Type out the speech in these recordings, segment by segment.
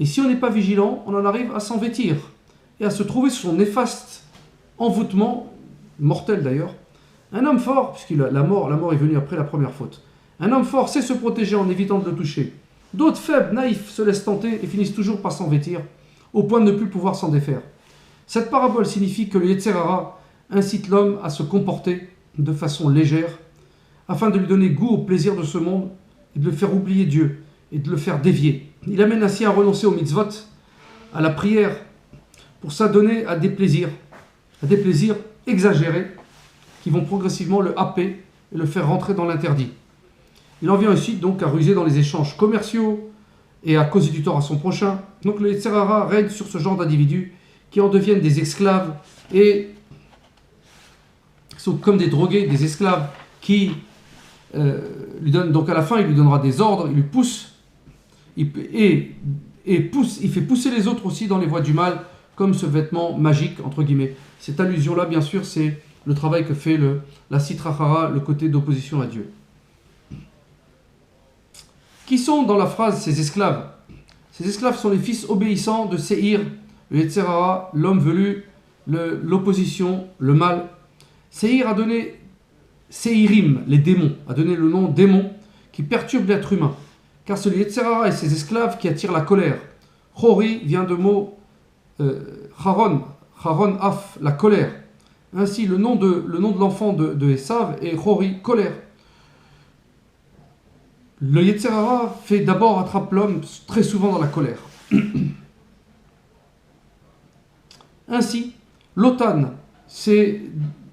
Et si on n'est pas vigilant, on en arrive à s'en vêtir et à se trouver sur son néfaste envoûtement, mortel d'ailleurs. Un homme fort, puisque la mort est venue après la première faute, un homme fort sait se protéger en évitant de le toucher. D'autres faibles, naïfs, se laissent tenter et finissent toujours par s'en vêtir, au point de ne plus pouvoir s'en défaire. Cette parabole signifie que le Yetzer Hara incite l'homme à se comporter de façon légère, afin de lui donner goût au plaisir de ce monde et de le faire oublier Dieu et de le faire dévier. Il amène ainsi à renoncer aux mitzvot, à la prière, pour s'adonner à des plaisirs exagérés qui vont progressivement le happer et le faire rentrer dans l'interdit. Il en vient aussi donc à ruser dans les échanges commerciaux et à causer du tort à son prochain. Donc le Yetzer Hara règne sur ce genre d'individus qui en deviennent des esclaves et sont comme des drogués, des esclaves qui lui donnent, donc à la fin il lui donnera des ordres, il lui pousse, il fait pousser les autres aussi dans les voies du mal, comme ce vêtement magique entre guillemets. Cette allusion là bien sûr c'est le travail que fait la Sitra Achara, le côté d'opposition à Dieu. Qui sont dans la phrase ces esclaves? Ces esclaves sont les fils obéissants de Seir, le Yetzer Hara, l'homme velu, l'opposition, le mal. Seir a donné Seirim, les démons, a donné le nom démon qui perturbe l'être humain. Car c'est le Yetzer Hara et ses esclaves qui attirent la colère. Chori vient de mot Charon Af, la colère. Ainsi, le nom de l'enfant de Esav est Chori, colère. Le Yetzer Hara fait d'abord attraper l'homme très souvent dans la colère. Ainsi, l'otan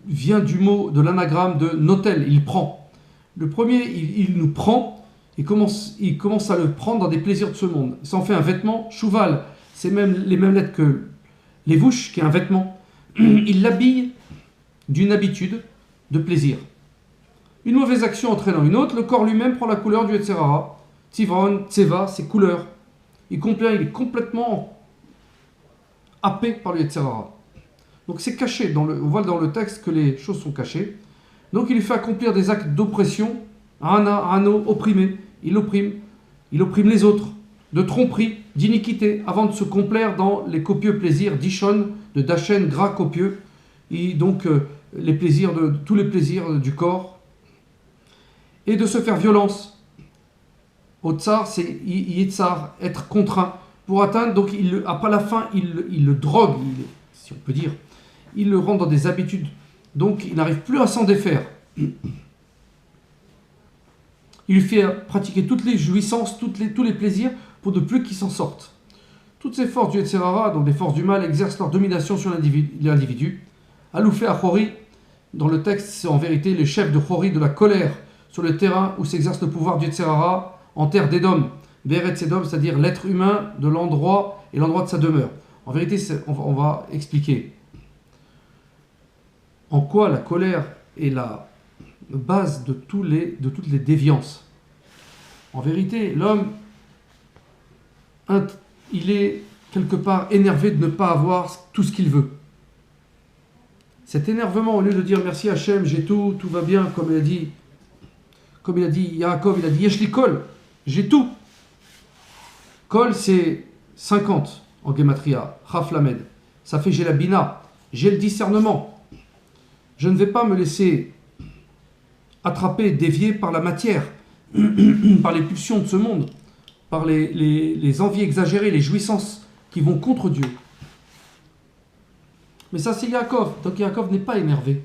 vient du mot de l'anagramme de notel, il prend. Le premier, il nous prend, il commence à le prendre dans des plaisirs de ce monde. Ça en fait un vêtement, chouval, c'est même les mêmes lettres que les vouches, qui est un vêtement. Il l'habille d'une habitude de plaisir. Une mauvaise action entraînant une autre, le corps lui-même prend la couleur du Yetzer Hara. Tzivron, Tseva, ses couleurs. Il est complètement happé par le Yetzer Hara. Donc c'est caché, on voit dans le texte que les choses sont cachées. Donc il lui fait accomplir des actes d'oppression, Ano, opprimé, il opprime les autres, de tromperie, d'iniquité, avant de se complaire dans les copieux plaisirs d'Ishon, de Dachen, gras copieux, et donc tous les plaisirs du corps, et de se faire violence. Au tsar, c'est yitzar, être contraint, pour atteindre, donc à la fin, il le drogue, si on peut dire, il le rend dans des habitudes, donc il n'arrive plus à s'en défaire. Il lui fait pratiquer toutes les jouissances, tous les plaisirs, pour ne plus qu'il s'en sorte. Toutes ces forces du Yetzer Hara, donc les forces du mal, exercent leur domination sur l'individu. Aloufé à Chori, dans le texte, c'est en vérité le chef de Chori de la colère, sur le terrain où s'exerce le pouvoir du Yetzer Hara, en terre d'Édom, Beretz Édom, c'est-à-dire l'être humain de l'endroit et l'endroit de sa demeure. En vérité, on va expliquer en quoi la colère est la base de toutes les déviances. En vérité, l'homme, il est quelque part énervé de ne pas avoir tout ce qu'il veut. Cet énervement, au lieu de dire merci Hachem, j'ai tout va bien, comme il a dit Yaakov, il a dit Yesh li kol, j'ai tout. Kol, c'est 50 en Gematria, Chaf Lamed. Ça fait j'ai la bina, j'ai le discernement. Je ne vais pas me laisser attraper, dévier par la matière, par les pulsions de ce monde, par les envies exagérées, les jouissances qui vont contre Dieu. Mais ça, c'est Yaakov. Donc Yaakov n'est pas énervé.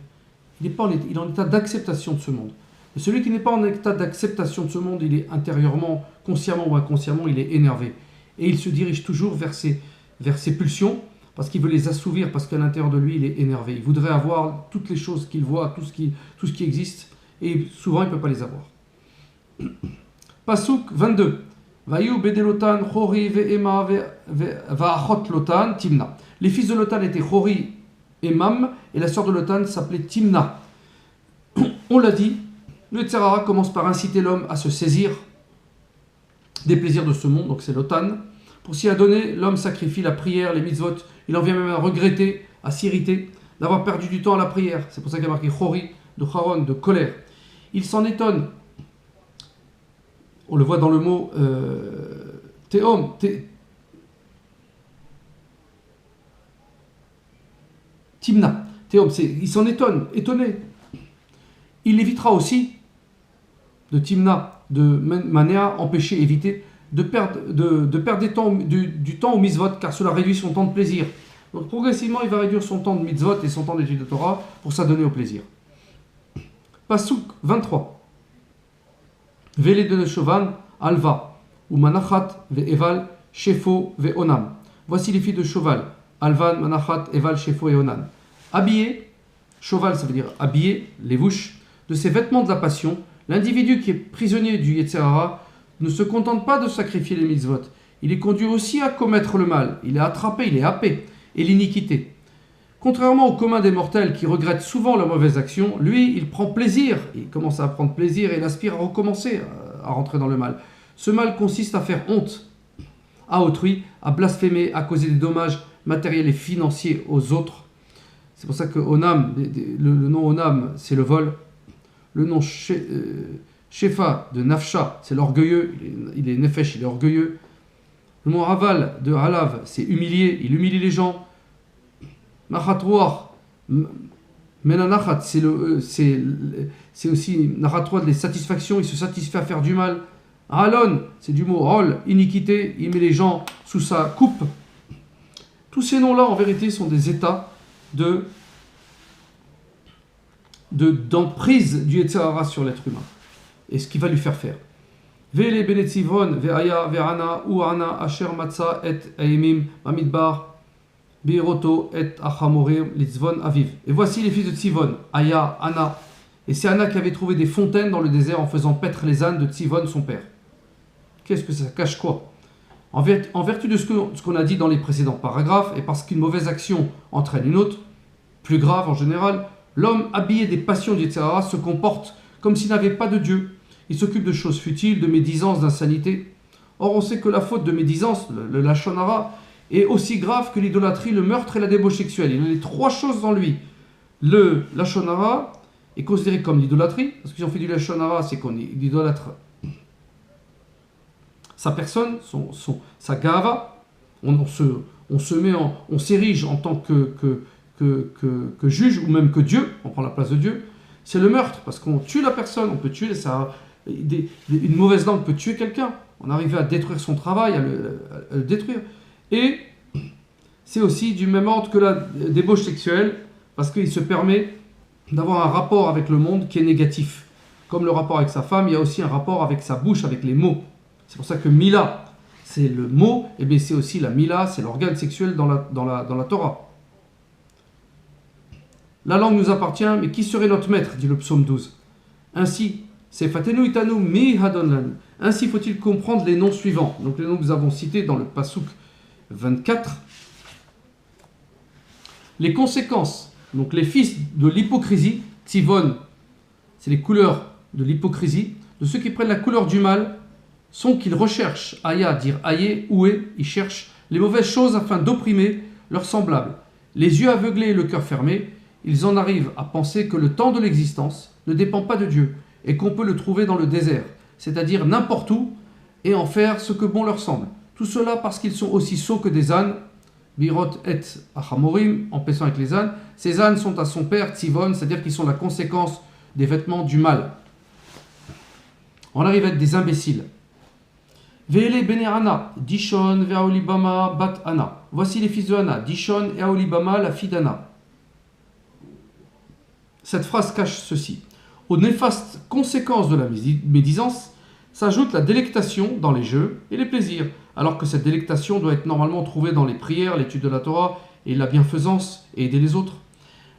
Il est en état d'acceptation de ce monde. Et celui qui n'est pas en état d'acceptation de ce monde, il est intérieurement, consciemment ou inconsciemment, il est énervé. Et il se dirige toujours vers ses pulsions, parce qu'il veut les assouvir, parce qu'à l'intérieur de lui, il est énervé. Il voudrait avoir toutes les choses qu'il voit, tout ce qui existe, et souvent, il ne peut pas les avoir. Pasuk 22. Vayu bedelotan chori ve'ema ve'achot lotan timna. Les fils de Lotan étaient Chori et Mam, et la sœur de Lotan s'appelait Timna. On l'a dit, le Yetzer Hara commence par inciter l'homme à se saisir des plaisirs de ce monde, donc c'est Lotan. Pour s'y adonner, l'homme sacrifie la prière, les mitzvot. Il en vient même à regretter, à s'irriter, d'avoir perdu du temps à la prière. C'est pour ça qu'il y a marqué Chori, de Charon, de colère. Il s'en étonne. On le voit dans le mot Théom, Timna. Théom, il s'en étonné. Il évitera aussi de Timna, de Manéa, empêcher, éviter de perdre du temps au mitzvot, car cela réduit son temps de plaisir. Donc progressivement, il va réduire son temps de mitzvot et son temps d'étude de Torah pour s'adonner au plaisir. Pasuk 23. Vele de Shovan, Alva, ou Manachat, Ve'eval, Shefo, Ve'onam. Voici les filles de Choval, Alvan, Manachat, Eval, Shefo et Onan. Habillés, Choval ça veut dire habillé, les vouches, de ses vêtements de la passion, l'individu qui est prisonnier du Yetzer Hara ne se contente pas de sacrifier les mitzvot, il est conduit aussi à commettre le mal, il est attrapé, il est happé, et l'iniquité. Contrairement au commun des mortels qui regrettent souvent leurs mauvaises actions, lui, il prend plaisir, il commence à prendre plaisir et il aspire à recommencer à rentrer dans le mal. Ce mal consiste à faire honte à autrui, à blasphémer, à causer des dommages matériels et financiers aux autres. C'est pour ça que Onam, le nom Onam, c'est le vol. Le nom Shefa de Nafsha, c'est l'orgueilleux, il est Nefesh, il est orgueilleux. Le nom Aval de Halav, c'est humilier, il humilie les gens. Nachatouar, Menanachat, c'est aussi Nachatouar, les satisfactions, il se satisfait à faire du mal. Alon, c'est du mot Rol, iniquité, il met les gens sous sa coupe. Tous ces noms-là, en vérité, sont des états d'emprise du Yetzer Hara sur l'être humain et ce qu'il va lui faire faire. Vele benetzivon ve'aya ve'ana u'ana asher matza et aimim bamidbar biroto et achamorim litzvon aviv. Et voici les fils de Tzivon, Aya, Anna. Et c'est Anna qui avait trouvé des fontaines dans le désert en faisant paître les ânes de Tzivon, son père. Qu'est-ce que ça cache quoi? En vertu de ce qu'on a dit dans les précédents paragraphes, et parce qu'une mauvaise action entraîne une autre, plus grave en général, l'homme habillé des passions du Yetzer Hara se comporte comme s'il n'avait pas de Dieu. Il s'occupe de choses futiles, de médisance, d'insanité. Or, on sait que la faute de médisance, le Lachon Hara, est aussi grave que l'idolâtrie, le meurtre et la débauche sexuelle. Il a les trois choses dans lui. Le Lachon Hara est considéré comme l'idolâtrie, parce que si on fait du Lachon Hara, c'est qu'on idolâtre sa personne, sa gava. On s'érige en tant que juge ou même que Dieu, on prend la place de Dieu. C'est le meurtre, parce qu'on tue la personne, on peut tuer une mauvaise langue peut tuer quelqu'un, on arrive à détruire son travail, à le détruire. Et c'est aussi du même ordre que la débauche sexuelle, parce qu'il se permet d'avoir un rapport avec le monde qui est négatif. Comme le rapport avec sa femme, il y a aussi un rapport avec sa bouche, avec les mots. C'est pour ça que Mila, c'est le mot, et bien c'est aussi la Mila, c'est l'organe sexuel dans la Torah. La langue nous appartient, mais qui serait notre maître, dit le psaume 12. Ainsi, c'est Fatenu Itanu Mi Hadonlan. Ainsi faut-il comprendre les noms suivants. Donc les noms que nous avons cités dans le Pasuk 24. Les conséquences, donc les fils de l'hypocrisie, Tzivon, c'est les couleurs de l'hypocrisie, de ceux qui prennent la couleur du mal, sont qu'ils recherchent, Aya, dire Aye, Oué, ils cherchent les mauvaises choses afin d'opprimer leurs semblables. Les yeux aveuglés et le cœur fermé, ils en arrivent à penser que le temps de l'existence ne dépend pas de Dieu et qu'on peut le trouver dans le désert, c'est-à-dire n'importe où, et en faire ce que bon leur semble. Tout cela parce qu'ils sont aussi sots que des ânes, Birot et Achamorim, en paissant avec les ânes. Ces ânes sont à son père, Tzivon, c'est-à-dire qu'ils sont la conséquence des vêtements du mal. On arrive à être des imbéciles. Ve'ele bene Anna, Dishon ve'aolibama bat Anna. Voici les fils de Anna, Dishon et Aolibama, la fille d'Anna. Cette phrase cache ceci. Aux néfastes conséquences de la médisance s'ajoute la délectation dans les jeux et les plaisirs, alors que cette délectation doit être normalement trouvée dans les prières, l'étude de la Torah et la bienfaisance et aider les autres.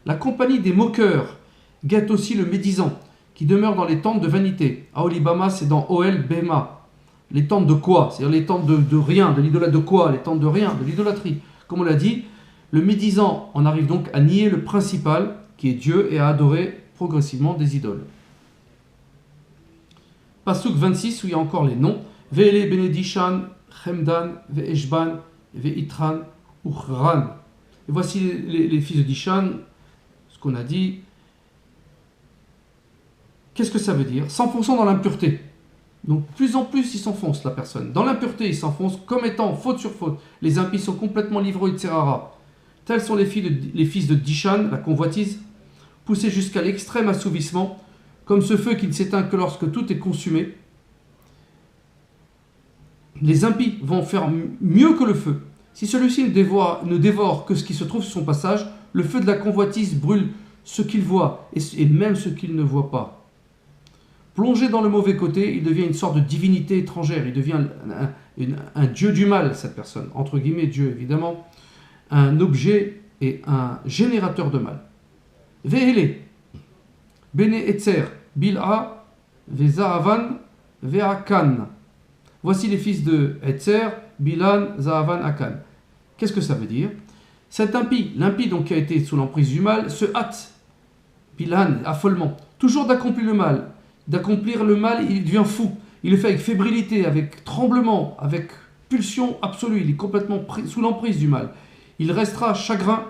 La compagnie des moqueurs guette aussi le médisant, qui demeure dans les tentes de vanité. Aolibama, c'est dans Oel Bema. Les tentes de quoi? C'est-à-dire les tentes de rien, de l'idolâtrie de quoi? Les tentes de rien, de l'idolâtrie. Comme on l'a dit, le médisant en arrive donc à nier le principal, qui est Dieu, et à adorer progressivement des idoles. Pasuk 26, où il y a encore les noms. Ve'ele benedishan, Chemdan, Ve'eshban, Ve'itran, Uchran. Et voici les fils de Dishan, ce qu'on a dit. Qu'est-ce que ça veut dire? S'enfonçant dans l'impureté. Donc, plus en plus, il s'enfonce, la personne. Dans l'impureté, il s'enfonce comme étant faute sur faute. Les impies sont complètement livrés au Yetzer Hara. Tels sont les fils de Dishan, la convoitise, poussés jusqu'à l'extrême assouvissement, comme ce feu qui ne s'éteint que lorsque tout est consumé. Les impies vont faire mieux que le feu. Si celui-ci ne dévore que ce qui se trouve sur son passage, le feu de la convoitise brûle ce qu'il voit et même ce qu'il ne voit pas. Plongé dans le mauvais côté, il devient une sorte de divinité étrangère. Il devient un dieu du mal, cette personne. Entre guillemets, dieu évidemment. Un objet et un générateur de mal. Vehele, Bene Etzer, Bil'a, Vezaavan, Ve'akan. Voici les fils de Etzer, Bilan, Zaavan, Akan. Qu'est-ce que ça veut dire? Cet impie, l'impie donc qui a été sous l'emprise du mal, se hâte, Bilan, affolement, toujours d'accomplir le mal. D'accomplir le mal, il devient fou. Il le fait avec fébrilité, avec tremblement, avec pulsion absolue. Il est complètement sous l'emprise du mal. Il restera chagrin.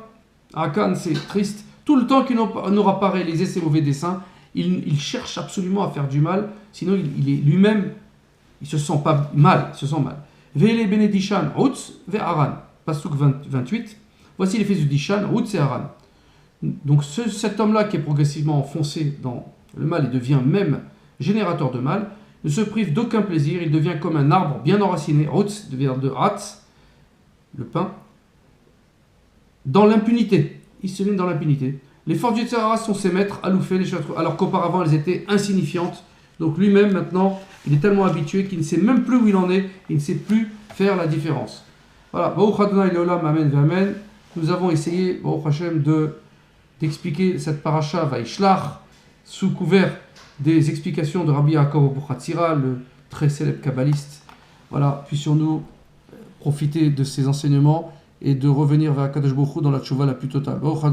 Akan, c'est triste. Tout le temps qu'il n'aura pas réalisé ses mauvais desseins, il cherche absolument à faire du mal. Sinon, il est lui-même, il se sent pas mal. Il se sent mal. Ve'ele bene Dishan, Utz ve'aran. Pasuk 28. Voici les fils de Dishan, Utz et Aran. Donc cet homme-là qui est progressivement enfoncé dans le mal et devient même générateur de mal, ne se prive d'aucun plaisir. Il devient comme un arbre bien enraciné. Utz devient de Hatz, le pain, dans l'impunité. Il se met dans l'impunité. Les forces du Tzara sont ses maîtres, Aloufé, alors qu'auparavant elles étaient insignifiantes. Donc lui-même maintenant, il est tellement habitué qu'il ne sait même plus où il en est, il ne sait plus faire la différence. Voilà, Baruch Adonai Leolam, Amen V'Amen. Nous avons essayé, Baruch Hashem, d'expliquer cette paracha Vaishlach sous couvert des explications de Rabbi Yaakov Abuchatzira, le très célèbre kabbaliste. Voilà, puissions-nous profiter de ces enseignements et de revenir vers Kadosh Baruch Hu dans la tchouva la plus totale.